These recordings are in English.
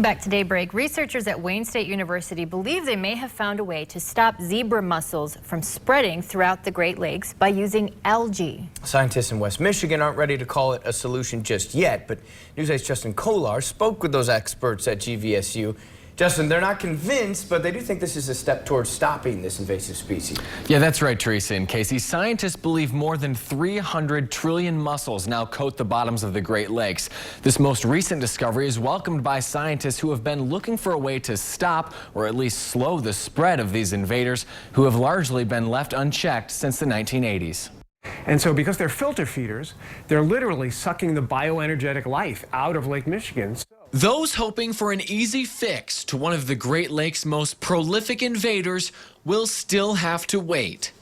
Back to Daybreak. Researchers at Wayne State University believe they may have found a way to stop zebra mussels from spreading throughout the Great Lakes by using algae. Scientists in West Michigan aren't ready to call it a solution just yet, but News 8's Justin Kolar spoke with those experts at GVSU. Justin, they're not convinced, but they do think this is a step towards stopping this invasive species. Yeah, that's right, Teresa and Casey. Scientists believe more than 300 trillion mussels now coat the bottoms of the Great Lakes. This most recent discovery is welcomed by scientists who have been looking for a way to stop or at least slow the spread of these invaders who have largely been left unchecked since the 1980s. And so because they're filter feeders, they're literally sucking the bioenergetic life out of Lake Michigan. Those hoping for an easy fix to one of the Great Lakes' most prolific invaders will still have to wait.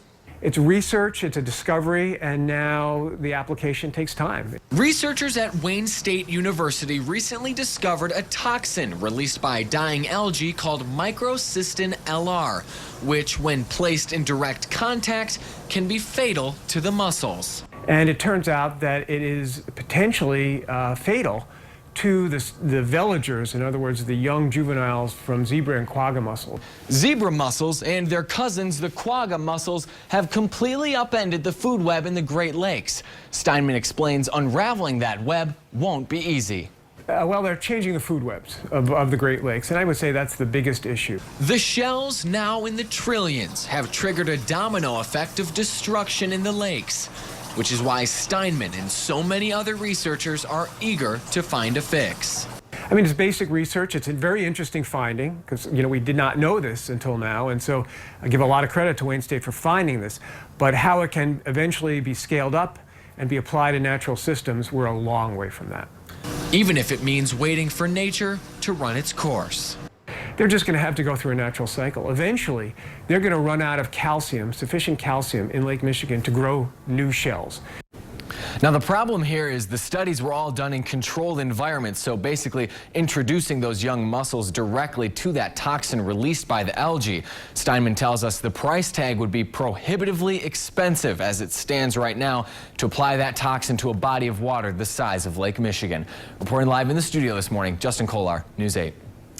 It's research, it's a discovery, and now the application takes time. Researchers at Wayne State University recently discovered a toxin released by dying algae called microcystin LR, which, when placed in direct contact, can be fatal to the mussels. And it turns out that it is potentially fatal to the villagers, in other words, the young juveniles from zebra and quagga mussels. Zebra mussels and their cousins, the quagga mussels, have completely upended the food web in the Great Lakes. Steinman explains unraveling that web won't be easy. Well, they're changing the food webs of the Great Lakes, and I would say that's the biggest issue. The shells, now in the trillions, have triggered a domino effect of destruction in the lakes, which is why Steinman and so many other researchers are eager to find a fix. I mean, it's basic research. It's a very interesting finding because, we did not know this until now. And so I give a lot of credit to Wayne State for finding this. But how it can eventually be scaled up and be applied in natural systems, we're a long way from that. Even if it means waiting for nature to run its course. They're just going to have to go through a natural cycle. Eventually, they're going to run out of calcium, sufficient calcium in Lake Michigan to grow new shells. Now, the problem here is the studies were all done in controlled environments, so basically introducing those young mussels directly to that toxin released by the algae. Steinman tells us the price tag would be prohibitively expensive as it stands right now to apply that toxin to a body of water the size of Lake Michigan. Reporting live in the studio this morning, Justin Kolar, News 8.